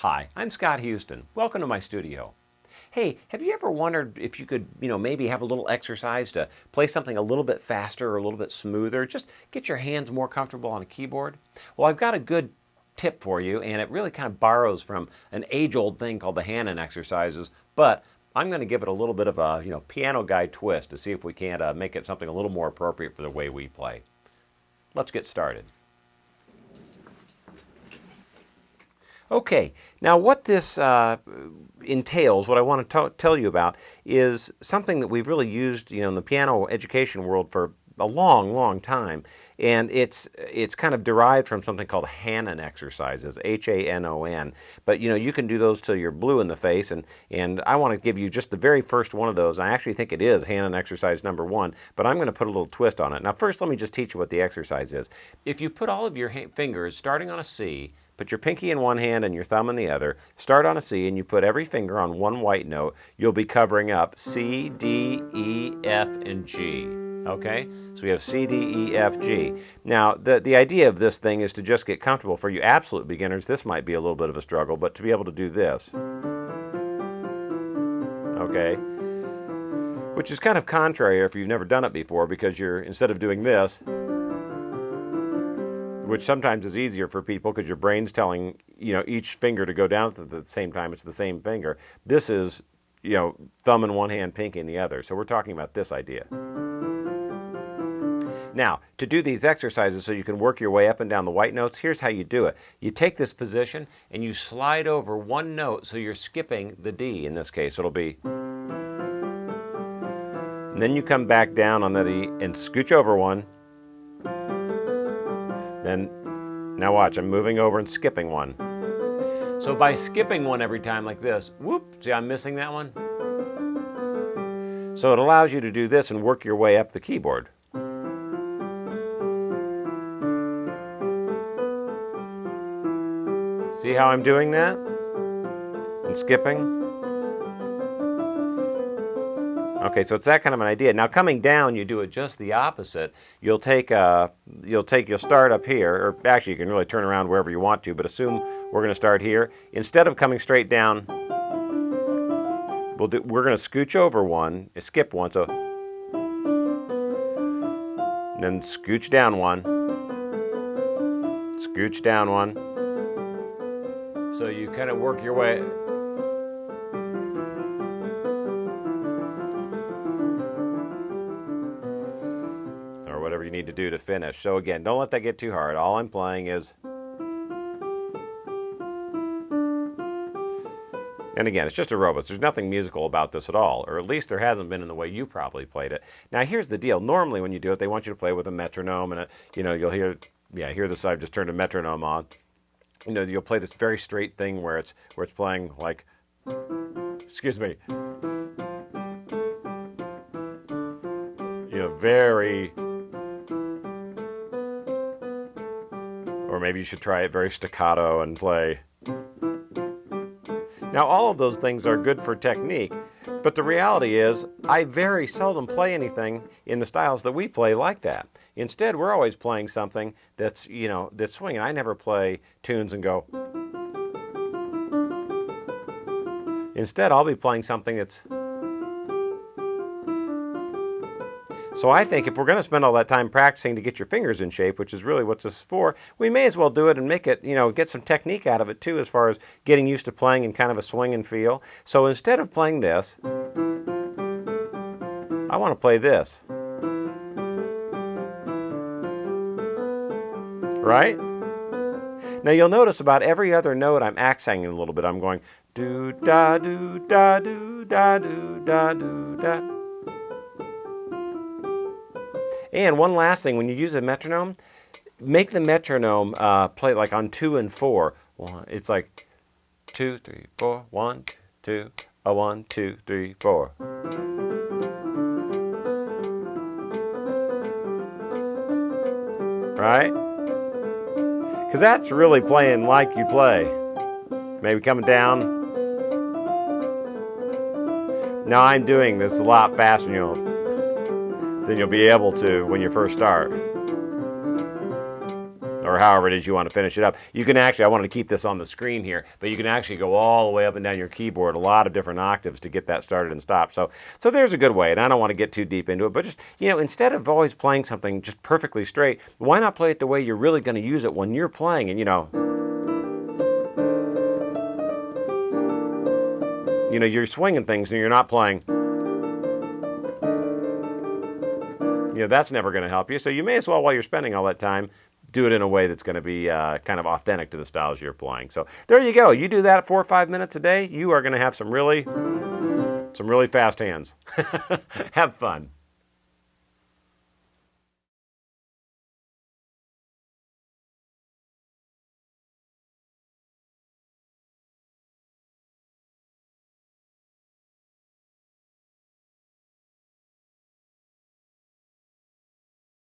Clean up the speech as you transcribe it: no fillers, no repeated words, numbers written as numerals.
Hi, I'm Scott Houston. Welcome to my studio. Hey, have you ever wondered if you could, maybe have a little exercise to play something a little bit faster or a little bit smoother, just get your hands more comfortable on a keyboard? Well, I've got a good tip for you, and it really kind of borrows from an age-old thing called the Hanon exercises, but I'm going to give it a little bit of a, piano guy twist to see if we can't make it something a little more appropriate for the way we play. Let's get started. Okay, now what this entails, what I want to tell you about, is something that we've really used, in the piano education world for a long, long time, and it's kind of derived from something called Hanon exercises, H-A-N-O-N. But you can do those till you're blue in the face, and I want to give you just the very first one of those. I actually think it is Hanon exercise number 1, but I'm going to put a little twist on it. Now, first, let me just teach you what the exercise is. If you put all of your fingers starting on a C, put your pinky in one hand and your thumb in the other, start on a C, and you put every finger on one white note, you'll be covering up C, D, E, F, and G. Okay? So we have C, D, E, F, G. Now, the idea of this thing is to just get comfortable. For you absolute beginners, this might be a little bit of a struggle, but to be able to do this. Okay? Which is kind of contrary if you've never done it before, because instead of doing this, which sometimes is easier for people because your brain's telling, each finger to go down at the same time. It's the same finger. This is, thumb in one hand, pinky in the other. So we're talking about this idea. Now, to do these exercises so you can work your way up and down the white notes, here's how you do it. You take this position and you slide over one note so you're skipping the D in this case. It'll be... And then you come back down on the D and scooch over one. Then, now watch, I'm moving over and skipping one. So by skipping one every time like this, whoop, see I'm missing that one? So it allows you to do this and work your way up the keyboard. See how I'm doing that? And skipping? Okay, so it's that kind of an idea. Now coming down, you do it just the opposite. You'll start up here, or actually you can really turn around wherever you want to, but assume we're going to start here. Instead of coming straight down, we're going to scooch over one, skip one, so then scooch down one, scooch down one. So you kind of work your way. Whatever you need to do to finish. So again, don't let that get too hard. All I'm playing is... And again, it's just aerobics. There's nothing musical about this at all, or at least there hasn't been in the way you probably played it. Now here's the deal. Normally when you do it, they want you to play with a metronome, and you'll hear, hear this. I've just turned a metronome on. You'll play this very straight thing where it's playing like, excuse me, very... Or maybe you should try it very staccato and play. Now all of those things are good for technique, but the reality is I very seldom play anything in the styles that we play like that. Instead, we're always playing something that's, that's swinging. I never play tunes and go. Instead, I'll be playing something that's... So I think if we're going to spend all that time practicing to get your fingers in shape, which is really what this is for, we may as well do it and make it, get some technique out of it too, as far as getting used to playing in kind of a swing and feel. So instead of playing this, I want to play this. Right? Now you'll notice about every other note I'm accenting a little bit. I'm going do da do da do da do da do da. And one last thing, when you use a metronome, make the metronome play like on 2 and 4. It's like 2, 3, 4, 1, 2, 1, 2, 3, 4. Right? Because that's really playing like you play. Maybe coming down. Now I'm doing this a lot faster than you'll be able to when you first start. All or however it is you want to finish it up. You can actually, I wanted to keep this on the screen here, but you can actually go all the way up and down your keyboard, a lot of different octaves to get that started and stopped. So there's a good way, and I don't want to get too deep into it, but just, instead of always playing something just perfectly straight, why not play it the way you're really going to use it when you're playing? And you're swinging things and you're not playing. That's never going to help you. So you may as well, while you're spending all that time, do it in a way that's going to be kind of authentic to the styles you're playing. So there you go. You do that 4 or 5 minutes a day, you are going to have some really fast hands. Have fun.